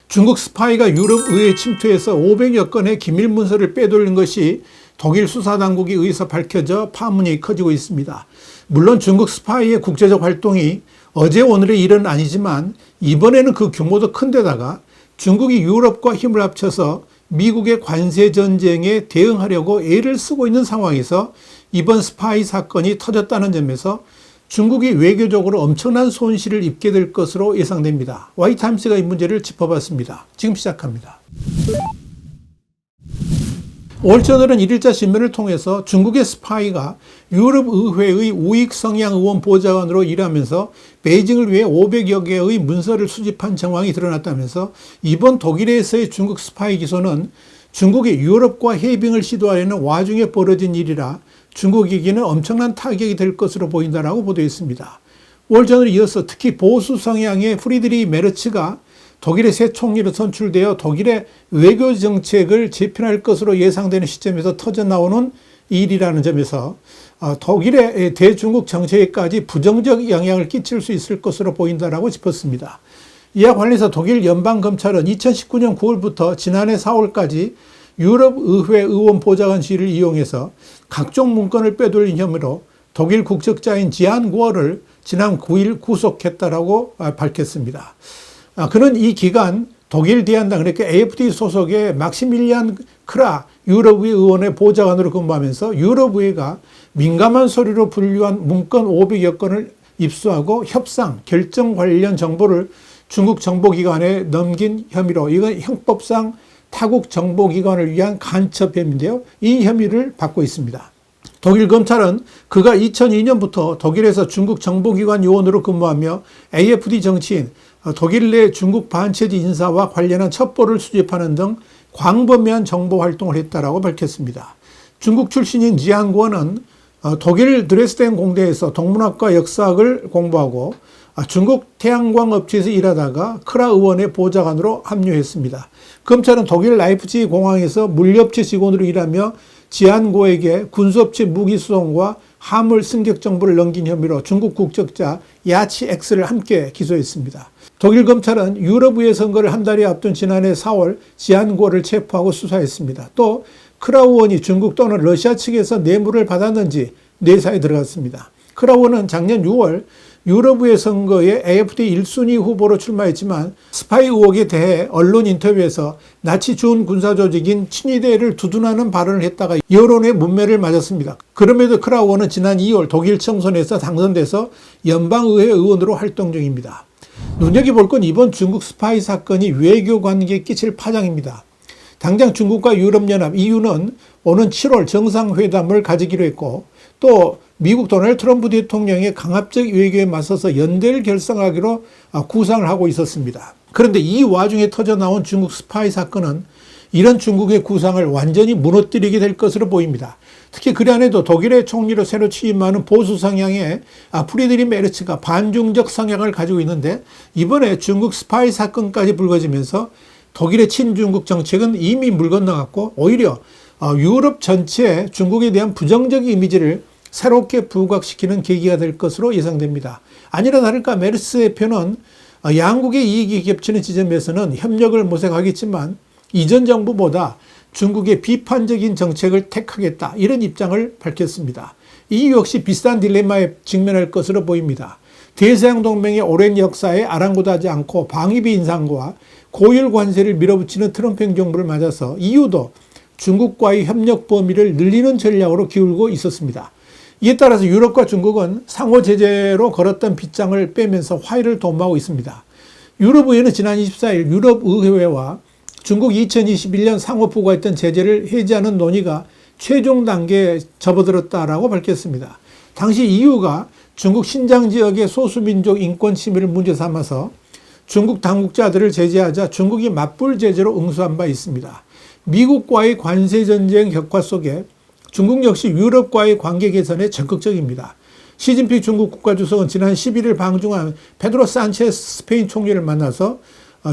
중국 스파이가 유럽 의회에 침투해서 500여 건의 기밀 문서를 빼돌린 것이 독일 수사당국에 의해서 밝혀져 파문이 커지고 있습니다. 물론 중국 스파이의 국제적 활동이 어제 오늘의 일은 아니지만 이번에는 그 규모도 큰데다가 중국이 유럽과 힘을 합쳐서 미국의 관세 전쟁에 대응하려고 애를 쓰고 있는 상황에서 이번 스파이 사건이 터졌다는 점에서 중국이 외교적으로 엄청난 손실을 입게 될 것으로 예상됩니다. 와이타임스가 이 문제를 짚어봤습니다. 지금 시작합니다. 월저널은 1일자 신문을 통해서 중국의 스파이가 유럽의회의 우익 성향 의원 보좌관으로 일하면서 베이징을 위해 500여 개의 문서를 수집한 정황이 드러났다면서 이번 독일에서의 중국 스파이 기소는 중국이 유럽과 해빙을 시도하려는 와중에 벌어진 일이라 중국에게는 엄청난 타격이 될 것으로 보인다라고 보도했습니다. 월저널에 이어서 특히 보수 성향의 프리드리히 메르츠가 독일의 새 총리로 선출되어 독일의 외교 정책을 재편할 것으로 예상되는 시점에서 터져나오는 일이라는 점에서 독일의 대중국 정책에까지 부정적 영향을 끼칠 수 있을 것으로 보인다라고 짚었습니다. 이와 관련해서 독일 연방검찰은 2019년 9월부터 지난해 4월까지 유럽의회 의원 보좌관 지위를 이용해서 각종 문건을 빼돌린 혐의로 독일 국적자인 지안 구어를 지난 9일 구속했다라고 밝혔습니다. 그는 이 기간 독일 대한당 그러니까 AfD 소속의 막시밀리안 크라 유럽의회 의원의 보좌관으로 근무하면서 유럽의회가 민감한 서류로 분류한 문건 500여 건을 입수하고 협상, 결정 관련 정보를 중국 정보기관에 넘긴 혐의로 이건 형법상 타국 정보기관을 위한 간첩 혐의인데요. 이 혐의를 받고 있습니다. 독일 검찰은 그가 2002년부터 독일에서 중국 정보기관 요원으로 근무하며 AfD 정치인, 독일 내 중국 반체제 인사와 관련한 첩보를 수집하는 등 광범위한 정보 활동을 했다라고 밝혔습니다. 중국 출신인 지안 구어는 독일 드레스덴 공대에서 동문학과 역사학을 공부하고 중국 태양광 업체에서 일하다가 크라 의원의 보좌관으로 합류했습니다. 검찰은 독일 라이프치히 공항에서 물류업체 직원으로 일하며 지안고에게 군수업체 무기 수송과 화물 승객 정보를 넘긴 혐의로 중국 국적자 야치 X를 함께 기소했습니다. 독일 검찰은 유럽의회 선거를 한 달이 앞둔 지난해 4월 지안고를 체포하고 수사했습니다. 또 크라 의원이 중국 또는 러시아 측에서 뇌물을 받았는지 내사에 들어갔습니다. 크라 의원은 작년 6월 유럽의회 선거에 AfD 1순위 후보로 출마했지만 스파이 의혹에 대해 언론 인터뷰에서 나치 준 군사조직인 친위대를 두둔하는 발언을 했다가 여론의 문매를 맞았습니다. 그럼에도 크라 의원은 지난 2월 독일 청선에서 당선돼서 연방의회 의원으로 활동 중입니다. 눈여겨볼 건 이번 중국 스파이 사건이 외교관계에 끼칠 파장입니다. 당장 중국과 유럽연합 EU는 오는 7월 정상회담을 가지기로 했고 또 미국 도널드 트럼프 대통령의 강압적 외교에 맞서서 연대를 결성하기로 구상을 하고 있었습니다. 그런데 이 와중에 터져나온 중국 스파이 사건은 이런 중국의 구상을 완전히 무너뜨리게 될 것으로 보입니다. 특히 그 안에도 독일의 총리로 새로 취임하는 보수 성향의 프리드리히 메르츠가 반중적 성향을 가지고 있는데 이번에 중국 스파이 사건까지 불거지면서 독일의 친중국 정책은 이미 물 건너갔고 오히려 유럽 전체에 중국에 대한 부정적 이미지를 새롭게 부각시키는 계기가 될 것으로 예상됩니다. 아니나 다를까 메르츠 대표는 양국의 이익이 겹치는 지점에서는 협력을 모색하겠지만 이전 정부보다 중국의 비판적인 정책을 택하겠다 이런 입장을 밝혔습니다. 이 역시 비슷한 딜레마에 직면할 것으로 보입니다. 대서양 동맹의 오랜 역사에 아랑곳하지 않고 방위비 인상과 고율 관세를 밀어붙이는 트럼프 행정부를 맞아서 EU도 중국과의 협력 범위를 늘리는 전략으로 기울고 있었습니다. 이에 따라서 유럽과 중국은 상호 제재로 걸었던 빗장을 빼면서 화해를 도모하고 있습니다. 유럽의회는 지난 24일 유럽의회와 중국 2021년 상호 부과했던 제재를 해제하는 논의가 최종 단계에 접어들었다라고 밝혔습니다. 당시 EU가 중국 신장 지역의 소수민족 인권 침해를 문제 삼아서 중국 당국자들을 제재하자 중국이 맞불 제재로 응수한 바 있습니다. 미국과의 관세 전쟁 격화 속에 중국 역시 유럽과의 관계 개선에 적극적입니다. 시진핑 중국 국가주석은 지난 11일 방중한 페드로 산체스 스페인 총리를 만나서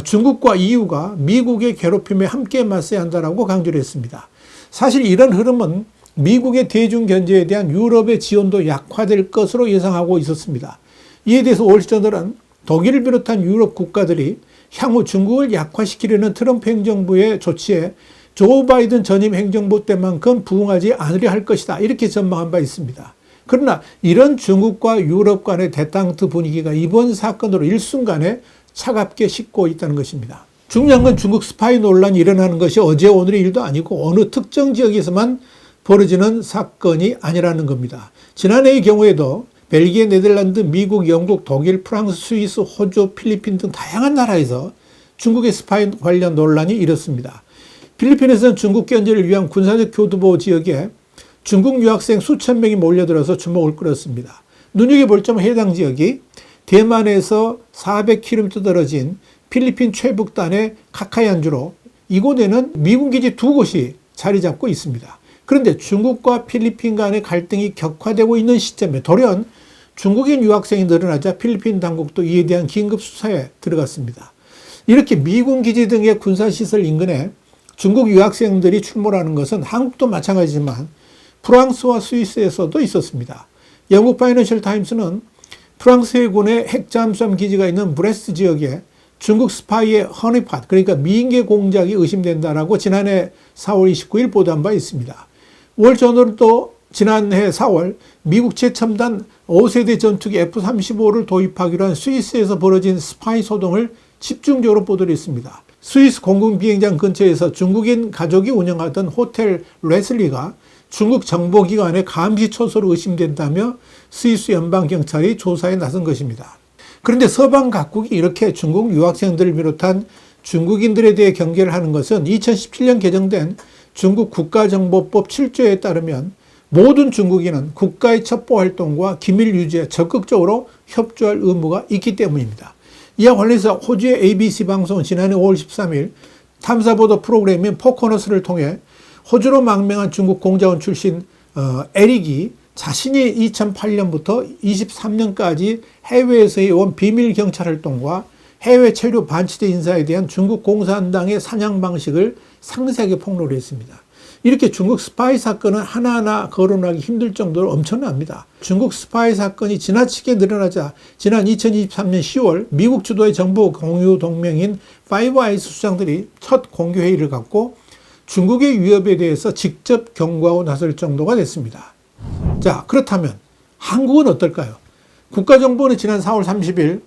중국과 EU가 미국의 괴롭힘에 함께 맞서야 한다고 강조를 했습니다. 사실 이런 흐름은 미국의 대중 견제에 대한 유럽의 지원도 약화될 것으로 예상하고 있었습니다. 이에 대해서 월스트리트저널은 독일을 비롯한 유럽 국가들이 향후 중국을 약화시키려는 트럼프 행정부의 조치에 조 바이든 전임 행정부 때만큼 부응하지 않으려 할 것이다. 이렇게 전망한 바 있습니다. 그러나 이런 중국과 유럽 간의 대탕트 분위기가 이번 사건으로 일순간에 차갑게 식고 있다는 것입니다. 중요한 건 중국 스파이 논란이 일어나는 것이 어제 오늘의 일도 아니고 어느 특정 지역에서만 벌어지는 사건이 아니라는 겁니다. 지난해의 경우에도 벨기에, 네덜란드, 미국, 영국, 독일, 프랑스, 스위스, 호주, 필리핀 등 다양한 나라에서 중국의 스파이 관련 논란이 일었습니다. 필리핀에서는 중국 견제를 위한 군사적 교두보 지역에 중국 유학생 수천 명이 몰려들어서 주목을 끌었습니다. 눈여겨볼 점은 해당 지역이 대만에서 400km 떨어진 필리핀 최북단의 카카얀주로 이곳에는 미군 기지 두 곳이 자리 잡고 있습니다. 그런데 중국과 필리핀 간의 갈등이 격화되고 있는 시점에 돌연 중국인 유학생이 늘어나자 필리핀 당국도 이에 대한 긴급 수사에 들어갔습니다. 이렇게 미군 기지 등의 군사시설 인근에 중국 유학생들이 출몰하는 것은 한국도 마찬가지지만 프랑스와 스위스에서도 있었습니다. 영국 파이낸셜 타임스는 프랑스 해군의 핵잠수함 기지가 있는 브레스트 지역에 중국 스파이의 허니팟, 그러니까 미인계 공작이 의심된다라고 지난해 4월 29일 보도한 바 있습니다. 월저널은 또 지난해 4월 미국 최첨단 5세대 전투기 F-35를 도입하기로 한 스위스에서 벌어진 스파이 소동을 집중적으로 보도를 했습니다. 스위스 공군 비행장 근처에서 중국인 가족이 운영하던 호텔 레슬리가 중국 정보기관의 감시 초소로 의심된다며 스위스 연방경찰이 조사에 나선 것입니다. 그런데 서방 각국이 이렇게 중국 유학생들을 비롯한 중국인들에 대해 경계를 하는 것은 2017년 개정된 중국 국가정보법 7조에 따르면 모든 중국인은 국가의 첩보활동과 기밀 유지에 적극적으로 협조할 의무가 있기 때문입니다. 이와 관련해서 호주의 ABC 방송은 지난해 5월 13일 탐사보도 프로그램인 포커너스를 통해 호주로 망명한 중국 공작원 출신 에릭이 자신이 2008년부터 23년까지 해외에서 해온 비밀 경찰 활동과 해외 체류 반치대 인사에 대한 중국 공산당의 사냥 방식을 상세하게 폭로를 했습니다. 이렇게 중국 스파이 사건은 하나하나 거론하기 힘들 정도로 엄청납니다. 중국 스파이 사건이 지나치게 늘어나자 지난 2023년 10월 미국 주도의 정보 공유 동맹인 파이브 아이스 수장들이 첫 공개회의를 갖고 중국의 위협에 대해서 직접 경고하고 나설 정도가 됐습니다. 자, 그렇다면 한국은 어떨까요? 국가정보원은 지난 4월 30일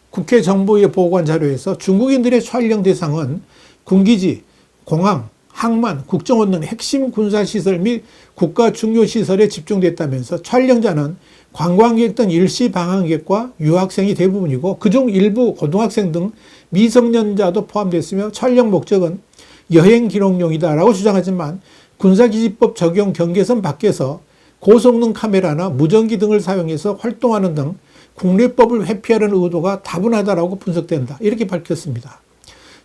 국회 정보위에 보고한 자료에서 중국인들의 촬영 대상은 군기지, 공항, 항만, 국정원 등 핵심 군사시설 및 국가 중요시설에 집중됐다면서 촬영자는 관광객 등 일시 방한객과 유학생이 대부분이고 그중 일부 고등학생 등 미성년자도 포함됐으며 촬영 목적은 여행 기록용이다라고 주장하지만 군사기지법 적용 경계선 밖에서 고성능 카메라나 무전기 등을 사용해서 활동하는 등 국내법을 회피하려는 의도가 다분하다라고 분석된다. 이렇게 밝혔습니다.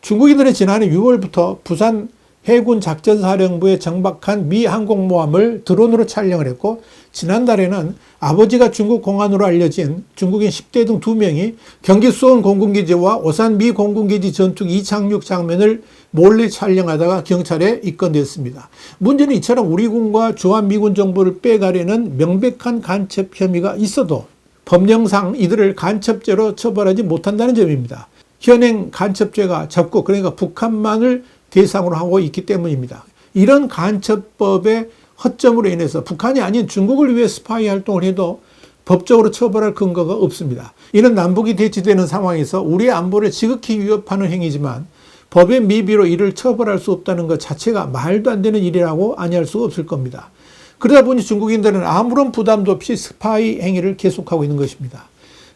중국인들은 지난해 6월부터 부산 해군 작전사령부에 정박한 미 항공모함을 드론으로 촬영을 했고 지난달에는 아버지가 중국 공안으로 알려진 중국인 10대 등 2명이 경기 수원 공군기지와 오산 미 공군기지 전투기 이착륙 장면을 몰래 촬영하다가 경찰에 입건됐습니다. 문제는 이처럼 우리 군과 주한미군 정보를 빼가려는 명백한 간첩 혐의가 있어도 법령상 이들을 간첩죄로 처벌하지 못한다는 점입니다. 현행 간첩죄가 적국, 그러니까 북한만을 대상으로 하고 있기 때문입니다. 이런 간첩법의 허점으로 인해서 북한이 아닌 중국을 위해 스파이 활동을 해도 법적으로 처벌할 근거가 없습니다. 이는 남북이 대치되는 상황에서 우리의 안보를 지극히 위협하는 행위지만 법의 미비로 이를 처벌할 수 없다는 것 자체가 말도 안 되는 일이라고 아니할 수가 없을 겁니다. 그러다 보니 중국인들은 아무런 부담도 없이 스파이 행위를 계속하고 있는 것입니다.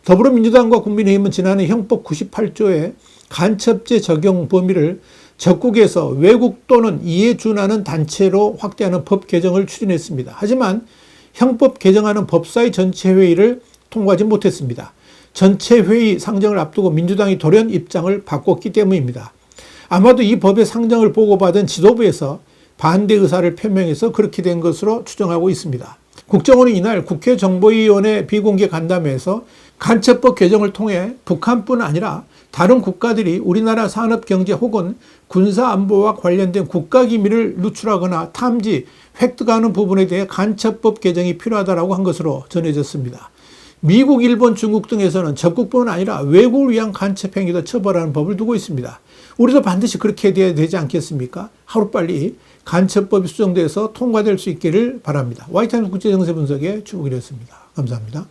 더불어민주당과 국민의힘은 지난해 형법 98조의 간첩죄 적용 범위를 적국에서 외국 또는 이에 준하는 단체로 확대하는 법 개정을 추진했습니다. 하지만 형법 개정하는 법사위 전체 회의를 통과하지 못했습니다. 전체 회의 상정을 앞두고 민주당이 돌연 입장을 바꿨기 때문입니다. 아마도 이 법의 상정을 보고받은 지도부에서 반대 의사를 표명해서 그렇게 된 것으로 추정하고 있습니다. 국정원은 이날 국회 정보위원회 비공개 간담회에서 간첩법 개정을 통해 북한뿐 아니라 다른 국가들이 우리나라 산업 경제 혹은 군사 안보와 관련된 국가 기밀을 누출하거나 탐지, 획득하는 부분에 대해 간첩법 개정이 필요하다고 한 것으로 전해졌습니다. 미국, 일본, 중국 등에서는 적국뿐만 아니라 왜곡을 위한 간첩 행위도 처벌하는 법을 두고 있습니다. 우리도 반드시 그렇게 돼야 되지 않겠습니까? 하루빨리 간첩법이 수정돼서 통과될 수 있기를 바랍니다. 와이타임스 국제정세 분석의 주북이었습니다. 감사합니다.